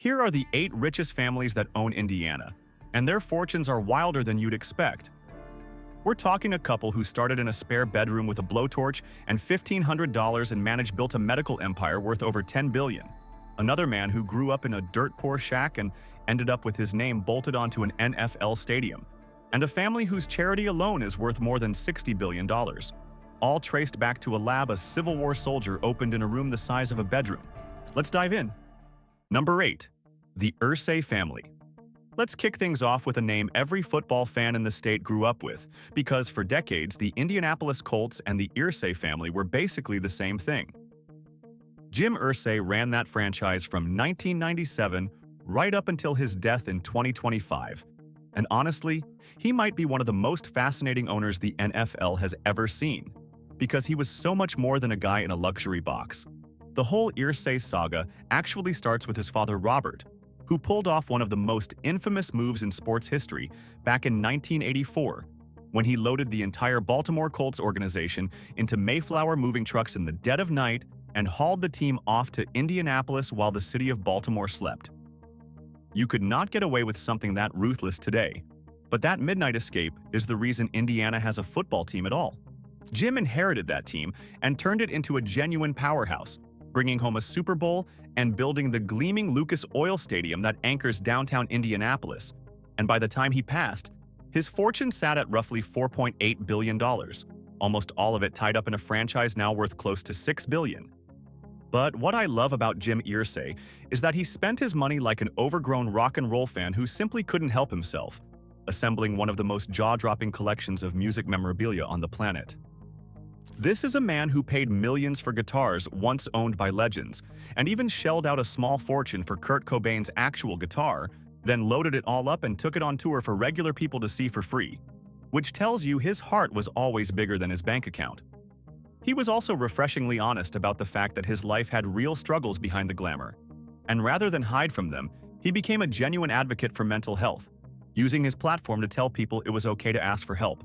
Here are the 8 richest families that own Indiana, and their fortunes are wilder than you'd expect. We're talking a couple who started in a spare bedroom with a blowtorch and $1,500 and built a medical empire worth over $10 billion. Another man who grew up in a dirt-poor shack and ended up with his name bolted onto an NFL stadium. And a family whose charity alone is worth more than $60 billion. All traced back to a lab a Civil War soldier opened in a room the size of a bedroom. Let's dive in. Number 8. The RICHEST family. Let's kick things off with a name every football fan in the state grew up with, because for decades, the Indianapolis Colts and the RICHEST family were basically the same thing. Jim RICHEST ran that franchise from 1997 right up until his death in 2025. And honestly, he might be one of the most fascinating owners the NFL has ever seen, because he was so much more than a guy in a luxury box. The whole RICHEST saga actually starts with his father Robert, who pulled off one of the most infamous moves in sports history back in 1984, when he loaded the entire Baltimore Colts organization into Mayflower moving trucks in the dead of night and hauled the team off to Indianapolis while the city of Baltimore slept. You could not get away with something that ruthless today, but that midnight escape is the reason Indiana has a football team at all. Jim inherited that team and turned it into a genuine powerhouse, bringing home a Super Bowl and building the gleaming Lucas Oil Stadium that anchors downtown Indianapolis. And by the time he passed, his fortune sat at roughly $4.8 billion, almost all of it tied up in a franchise now worth close to $6 billion. But what I love about Jim RICHEST is that he spent his money like an overgrown rock and roll fan who simply couldn't help himself, assembling one of the most jaw-dropping collections of music memorabilia on the planet. This is a man who paid millions for guitars once owned by legends, and even shelled out a small fortune for Kurt Cobain's actual guitar, then loaded it all up and took it on tour for regular people to see for free, which tells you his heart was always bigger than his bank account. He was also refreshingly honest about the fact that his life had real struggles behind the glamour, and rather than hide from them, he became a genuine advocate for mental health, using his platform to tell people it was okay to ask for help.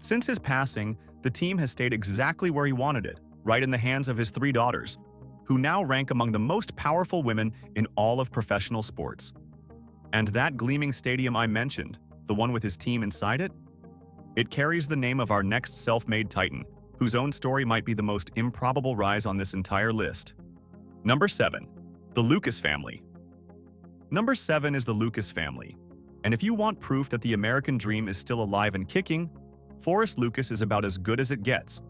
Since his passing, the team has stayed exactly where he wanted it, right in the hands of his 3 daughters, who now rank among the most powerful women in all of professional sports. And that gleaming stadium I mentioned, the one with his team inside it? It carries the name of our next self-made titan, whose own story might be the most improbable rise on this entire list. Number 7. The Lucas family. Number 7 is the Lucas family. And if you want proof that the American dream is still alive and kicking, Forrest Lucas is about as good as it gets.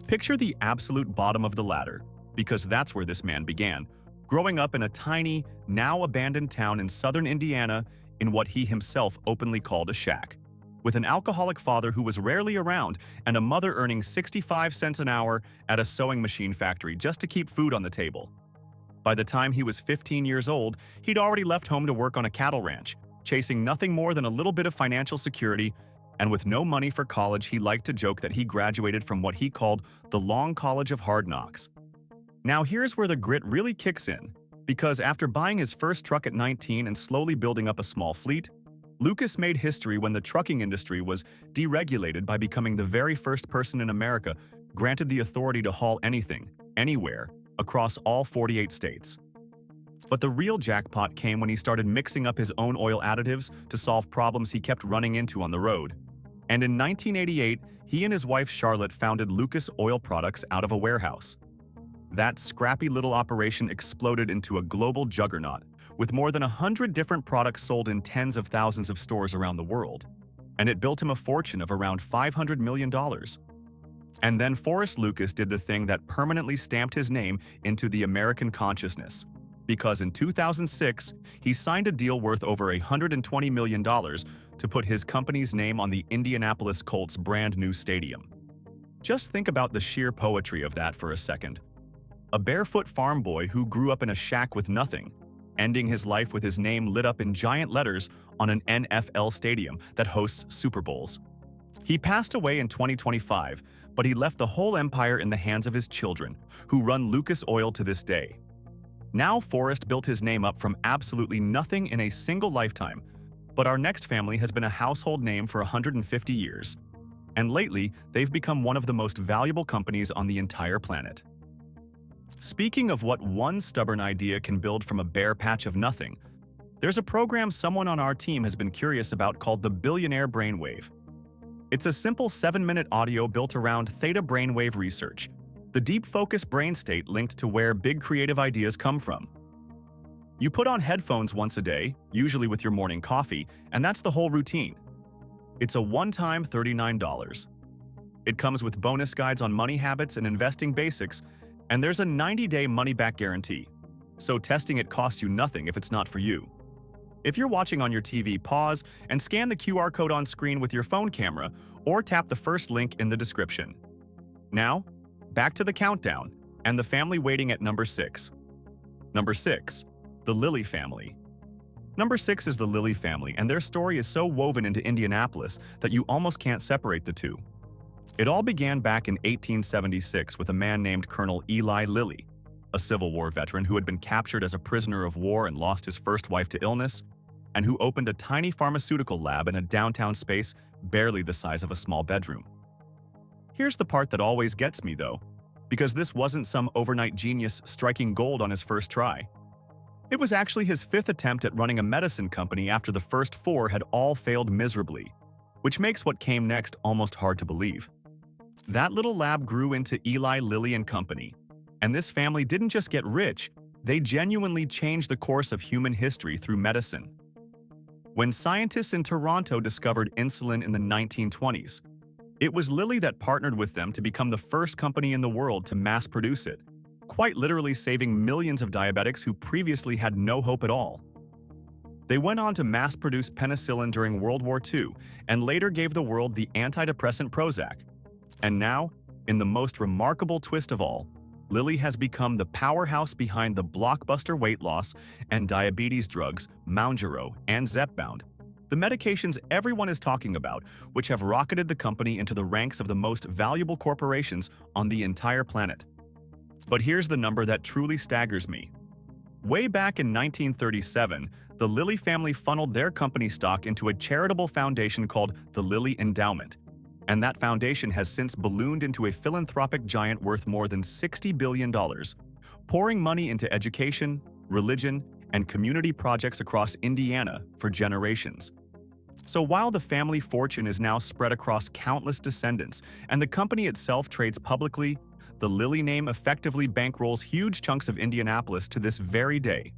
Picture the absolute bottom of the ladder, because that's where this man began, growing up in a tiny, now abandoned town in southern Indiana in what he himself openly called a shack, with an alcoholic father who was rarely around and a mother earning 65 cents an hour at a sewing machine factory just to keep food on the table. By the time he was 15 years old, he'd already left home to work on a cattle ranch, chasing nothing more than a little bit of financial security. And with no money for college, he liked to joke that he graduated from what he called the Long College of Hard Knocks. Now here's where the grit really kicks in, because after buying his first truck at 19 and slowly building up a small fleet, Lucas made history when the trucking industry was deregulated by becoming the very first person in America granted the authority to haul anything, anywhere, across all 48 states. But the real jackpot came when he started mixing up his own oil additives to solve problems he kept running into on the road. And in 1988, he and his wife Charlotte founded Lucas Oil Products out of a warehouse. That scrappy little operation exploded into a global juggernaut, with more than 100 different products sold in tens of thousands of stores around the world. And it built him a fortune of around $500 million. And then Forrest Lucas did the thing that permanently stamped his name into the American consciousness, because in 2006, he signed a deal worth over $120 million to put his company's name on the Indianapolis Colts' brand new stadium. Just think about the sheer poetry of that for a second. A barefoot farm boy who grew up in a shack with nothing, ending his life with his name lit up in giant letters on an NFL stadium that hosts Super Bowls. He passed away in 2025, but he left the whole empire in the hands of his children, who run Lucas Oil to this day. Now Forrest built his name up from absolutely nothing in a single lifetime, but our next family has been a household name for 150 years. And lately, they've become one of the most valuable companies on the entire planet. Speaking of what one stubborn idea can build from a bare patch of nothing, there's a program someone on our team has been curious about called the Billionaire Brain Wave. It's a simple 7-minute audio built around theta brainwave research, the deep focus brain state linked to where big creative ideas come from. You put on headphones once a day, usually with your morning coffee, and that's the whole routine. It's a one-time $39. It comes with bonus guides on money habits and investing basics, and there's a 90-day money-back guarantee. So testing it costs you nothing if it's not for you. If you're watching on your TV, pause and scan the QR code on screen with your phone camera or tap the first link in the description. Now, back to the countdown and the family waiting at number 6. Number 6. The Lilly family. Number 6 is the Lilly family, and their story is so woven into Indianapolis that you almost can't separate the two. It all began back in 1876 with a man named Colonel Eli Lilly, a Civil War veteran who had been captured as a prisoner of war and lost his first wife to illness, and who opened a tiny pharmaceutical lab in a downtown space barely the size of a small bedroom. Here's the part that always gets me, though, because this wasn't some overnight genius striking gold on his first try. It was actually his 5th attempt at running a medicine company after the first 4 had all failed miserably, which makes what came next almost hard to believe. That little lab grew into Eli Lilly and Company, and this family didn't just get rich, they genuinely changed the course of human history through medicine. When scientists in Toronto discovered insulin in the 1920s, it was Lilly that partnered with them to become the first company in the world to mass produce it, quite literally saving millions of diabetics who previously had no hope at all. They went on to mass-produce penicillin during World War II and later gave the world the antidepressant Prozac. And now, in the most remarkable twist of all, Lilly has become the powerhouse behind the blockbuster weight loss and diabetes drugs Mounjaro and Zepbound, the medications everyone is talking about, which have rocketed the company into the ranks of the most valuable corporations on the entire planet. But here's the number that truly staggers me. Way back in 1937, the Lilly family funneled their company stock into a charitable foundation called the Lilly Endowment, and that foundation has since ballooned into a philanthropic giant worth more than $60 billion, pouring money into education, religion, and community projects across Indiana for generations. So while the family fortune is now spread across countless descendants and the company itself trades publicly, the Lilly name effectively bankrolls huge chunks of Indianapolis to this very day.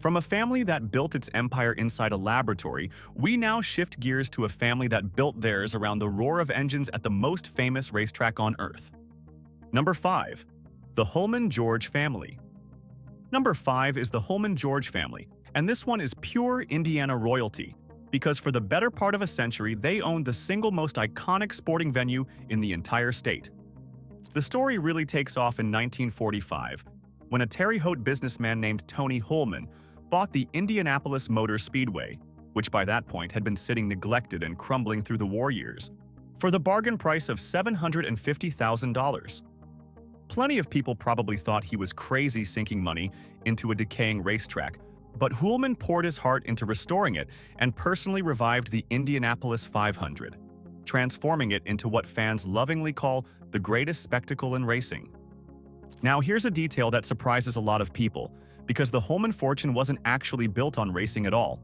From a family that built its empire inside a laboratory, we now shift gears to a family that built theirs around the roar of engines at the most famous racetrack on Earth. Number 5. The Holman-George family. Number 5 is the Holman-George family, and this one is pure Indiana royalty, because for the better part of a century they owned the single most iconic sporting venue in the entire state. The story really takes off in 1945, when a Terre Haute businessman named Tony Holman bought the Indianapolis Motor Speedway, which by that point had been sitting neglected and crumbling through the war years, for the bargain price of $750,000. Plenty of people probably thought he was crazy sinking money into a decaying racetrack, but Holman poured his heart into restoring it and personally revived the Indianapolis 500, transforming it into what fans lovingly call the greatest spectacle in racing. Now here's a detail that surprises a lot of people, because the Holman fortune wasn't actually built on racing at all.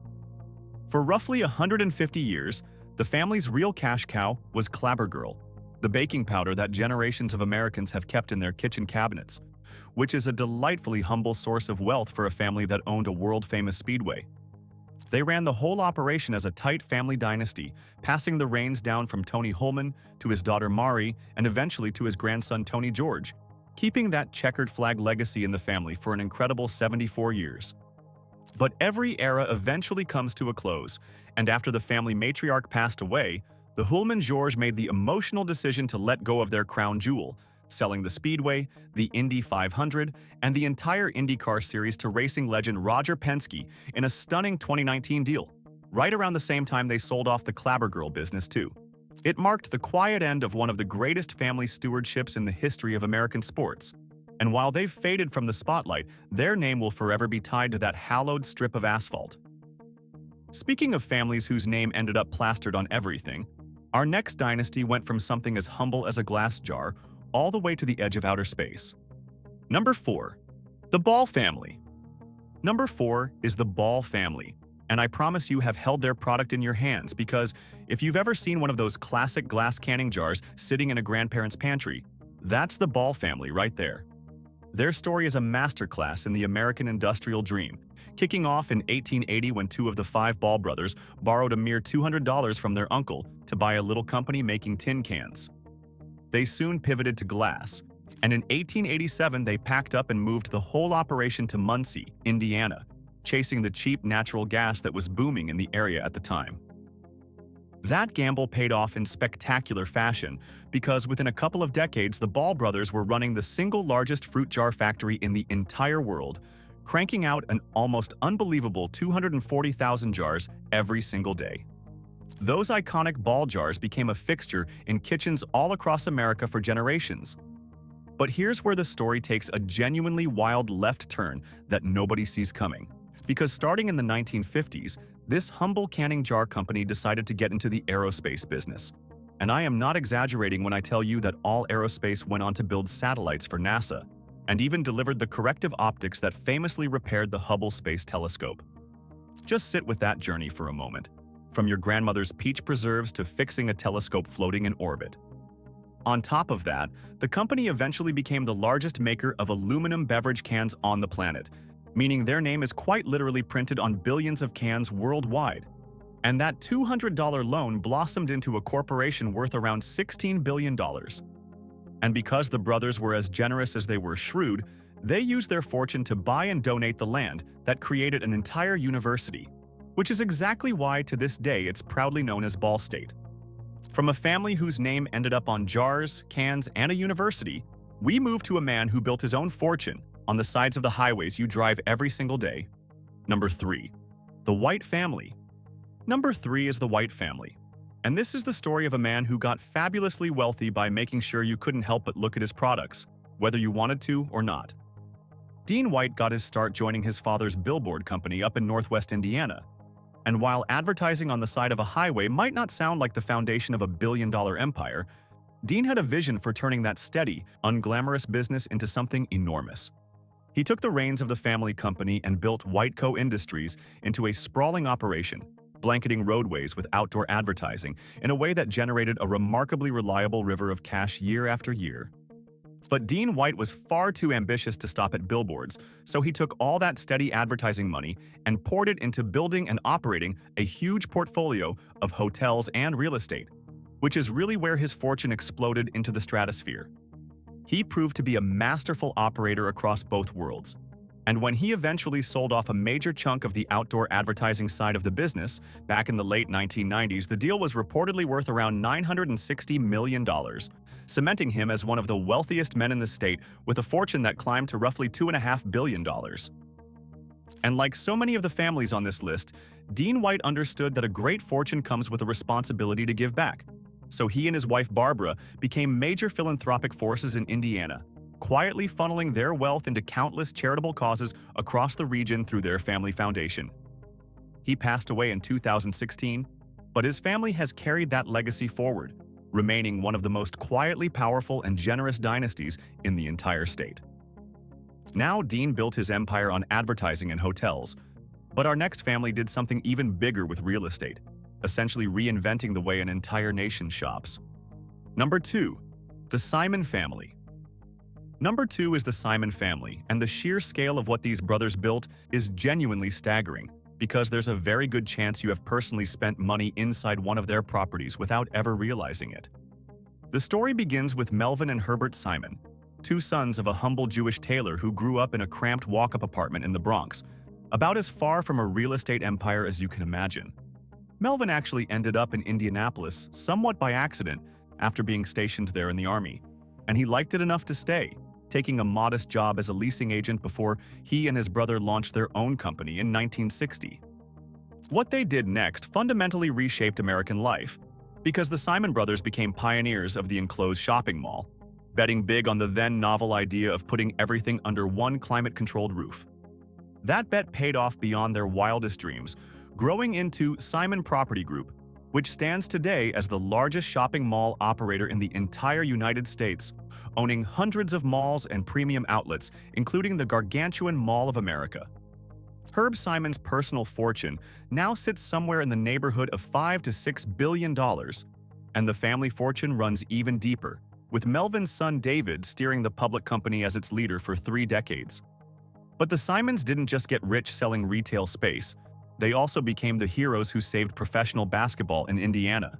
For roughly 150 years, the family's real cash cow was Clabber Girl, the baking powder that generations of Americans have kept in their kitchen cabinets, which is a delightfully humble source of wealth for a family that owned a world-famous speedway. They ran the whole operation as a tight family dynasty, passing the reins down from Tony Holman to his daughter Mari and eventually to his grandson Tony George, keeping that checkered flag legacy in the family for an incredible 74 years. But every era eventually comes to a close, and after the family matriarch passed away, the Holman-George made the emotional decision to let go of their crown jewel, selling the Speedway, the Indy 500, and the entire IndyCar series to racing legend Roger Penske in a stunning 2019 deal, right around the same time they sold off the Clabber Girl business too. It marked the quiet end of one of the greatest family stewardships in the history of American sports. And while they've faded from the spotlight, their name will forever be tied to that hallowed strip of asphalt. Speaking of families whose name ended up plastered on everything, our next dynasty went from something as humble as a glass jar all the way to the edge of outer space. Number 4. The Ball Family. Number 4 is the Ball Family, and I promise you have held their product in your hands because if you've ever seen one of those classic glass canning jars sitting in a grandparent's pantry, that's the Ball Family right there. Their story is a masterclass in the American industrial dream, kicking off in 1880 when two of the 5 Ball brothers borrowed a mere $200 from their uncle to buy a little company making tin cans. They soon pivoted to glass, and in 1887 they packed up and moved the whole operation to Muncie, Indiana, chasing the cheap natural gas that was booming in the area at the time. That gamble paid off in spectacular fashion because within a couple of decades the Ball brothers were running the single largest fruit jar factory in the entire world, cranking out an almost unbelievable 240,000 jars every single day. Those iconic Ball jars became a fixture in kitchens all across America for generations. But here's where the story takes a genuinely wild left turn that nobody sees coming. Because starting in the 1950s, this humble canning jar company decided to get into the aerospace business. And I am not exaggerating when I tell you that All Aerospace went on to build satellites for NASA, and even delivered the corrective optics that famously repaired the Hubble Space Telescope. Just sit with that journey for a moment, from your grandmother's peach preserves to fixing a telescope floating in orbit. On top of that, the company eventually became the largest maker of aluminum beverage cans on the planet, meaning their name is quite literally printed on billions of cans worldwide. And that $200 loan blossomed into a corporation worth around $16 billion. And because the brothers were as generous as they were shrewd, they used their fortune to buy and donate the land that created an entire university, which is exactly why to this day it's proudly known as Ball State. From a family whose name ended up on jars, cans, and a university, we move to a man who built his own fortune on the sides of the highways you drive every single day. Number 3. The White Family. Number 3 is the White Family. And this is the story of a man who got fabulously wealthy by making sure you couldn't help but look at his products, whether you wanted to or not. Dean White got his start joining his father's billboard company up in Northwest Indiana. And while advertising on the side of a highway might not sound like the foundation of a billion-dollar empire, Dean had a vision for turning that steady, unglamorous business into something enormous. He took the reins of the family company and built Whiteco Industries into a sprawling operation, blanketing roadways with outdoor advertising in a way that generated a remarkably reliable river of cash year after year. But Dean White was far too ambitious to stop at billboards, so he took all that steady advertising money and poured it into building and operating a huge portfolio of hotels and real estate, which is really where his fortune exploded into the stratosphere. He proved to be a masterful operator across both worlds. And when he eventually sold off a major chunk of the outdoor advertising side of the business, back in the late 1990s, the deal was reportedly worth around $960 million, cementing him as one of the wealthiest men in the state with a fortune that climbed to roughly $2.5 billion. And like so many of the families on this list, Dean White understood that a great fortune comes with a responsibility to give back. So he and his wife Barbara became major philanthropic forces in Indiana, quietly funneling their wealth into countless charitable causes across the region through their family foundation. He passed away in 2016, but his family has carried that legacy forward, remaining one of the most quietly powerful and generous dynasties in the entire state. Now Dean built his empire on advertising and hotels, but our next family did something even bigger with real estate, essentially reinventing the way an entire nation shops. Number 2. The Simon Family. Number 2 is the Simon family, and the sheer scale of what these brothers built is genuinely staggering, because there's a very good chance you have personally spent money inside one of their properties without ever realizing it. The story begins with Melvin and Herbert Simon, two sons of a humble Jewish tailor who grew up in a cramped walk-up apartment in the Bronx, about as far from a real estate empire as you can imagine. Melvin actually ended up in Indianapolis somewhat by accident after being stationed there in the Army, and he liked it enough to stay, taking a modest job as a leasing agent before he and his brother launched their own company in 1960. What they did next fundamentally reshaped American life, because the Simon brothers became pioneers of the enclosed shopping mall, betting big on the then novel idea of putting everything under one climate-controlled roof. That bet paid off beyond their wildest dreams, growing into Simon Property Group, which stands today as the largest shopping mall operator in the entire United States, owning hundreds of malls and premium outlets, including the gargantuan Mall of America. Herb Simon's personal fortune now sits somewhere in the neighborhood of $5 to $6 billion, and the family fortune runs even deeper, with Melvin's son David steering the public company as its leader for 3 decades. But the Simons didn't just get rich selling retail space. They also became the heroes who saved professional basketball in Indiana.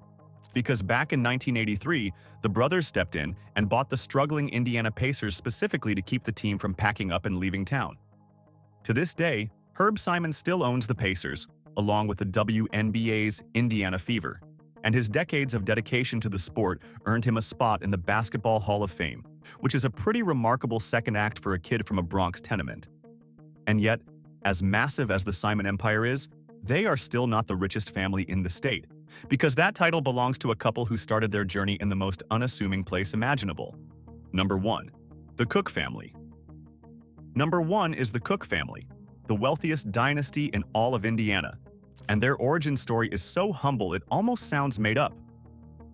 Because back in 1983, the brothers stepped in and bought the struggling Indiana Pacers specifically to keep the team from packing up and leaving town. To this day, Herb Simon still owns the Pacers, along with the WNBA's Indiana Fever, and his decades of dedication to the sport earned him a spot in the Basketball Hall of Fame, which is a pretty remarkable second act for a kid from a Bronx tenement. And yet, as massive as the Simon empire is, they are still not the richest family in the state, because that title belongs to a couple who started their journey in the most unassuming place imaginable. Number 1. The Cook family. Number 1 is the Cook family, the wealthiest dynasty in all of Indiana, and their origin story is so humble it almost sounds made up.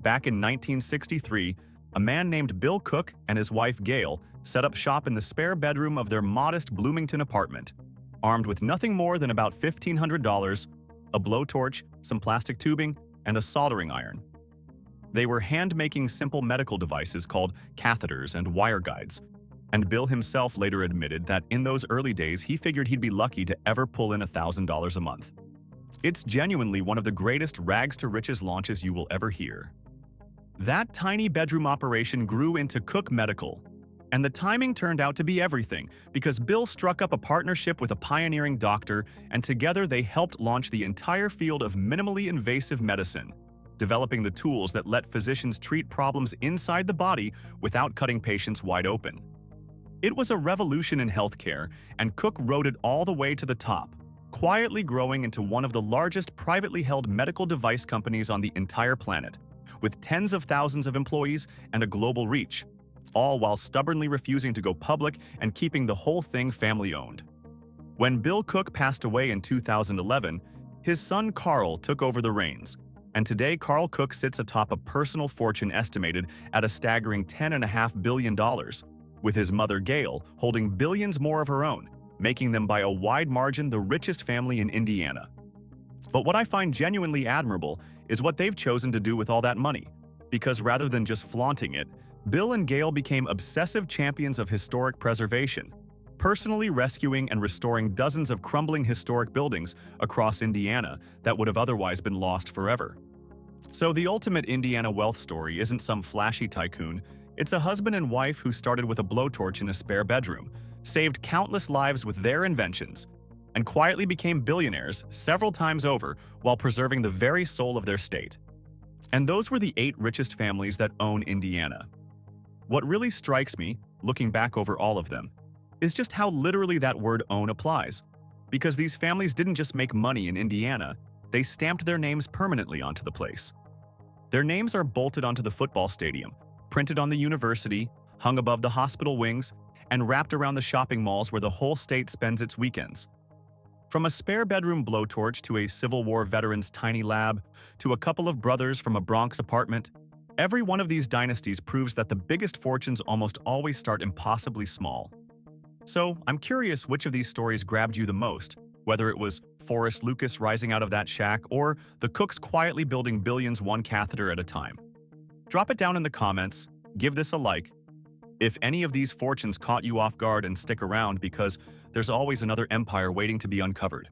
Back in 1963, a man named Bill Cook and his wife Gail set up shop in the spare bedroom of their modest Bloomington apartment, armed with nothing more than about $1,500, a blowtorch, some plastic tubing, and a soldering iron. They were hand-making simple medical devices called catheters and wire guides, and Bill himself later admitted that in those early days he figured he'd be lucky to ever pull in $1,000 a month. It's genuinely one of the greatest rags to riches launches you will ever hear. That tiny bedroom operation grew into Cook Medical, and the timing turned out to be everything because Bill struck up a partnership with a pioneering doctor, and together they helped launch the entire field of minimally invasive medicine, developing the tools that let physicians treat problems inside the body without cutting patients wide open. It was a revolution in healthcare, and Cook rode it all the way to the top, quietly growing into one of the largest privately held medical device companies on the entire planet, with tens of thousands of employees and a global reach, all while stubbornly refusing to go public and keeping the whole thing family-owned. When Bill Cook passed away in 2011, his son Carl took over the reins, and today Carl Cook sits atop a personal fortune estimated at a staggering $10.5 billion, with his mother Gail holding billions more of her own, making them by a wide margin the richest family in Indiana. But what I find genuinely admirable is what they've chosen to do with all that money, because rather than just flaunting it, Bill and Gail became obsessive champions of historic preservation, personally rescuing and restoring dozens of crumbling historic buildings across Indiana that would have otherwise been lost forever. So the ultimate Indiana wealth story isn't some flashy tycoon, it's a husband and wife who started with a blowtorch in a spare bedroom, saved countless lives with their inventions, and quietly became billionaires several times over while preserving the very soul of their state. And those were the 8 richest families that own Indiana. What really strikes me, looking back over all of them, is just how literally that word own applies. Because these families didn't just make money in Indiana, they stamped their names permanently onto the place. Their names are bolted onto the football stadium, printed on the university, hung above the hospital wings, and wrapped around the shopping malls where the whole state spends its weekends. From a spare bedroom blowtorch to a Civil War veteran's tiny lab, to a couple of brothers from a Bronx apartment, every one of these dynasties proves that the biggest fortunes almost always start impossibly small. So, I'm curious which of these stories grabbed you the most, whether it was Forrest Lucas rising out of that shack or the Cooks quietly building billions one catheter at a time. Drop it down in the comments, give this a like. If any of these fortunes caught you off guard, and stick around because there's always another empire waiting to be uncovered.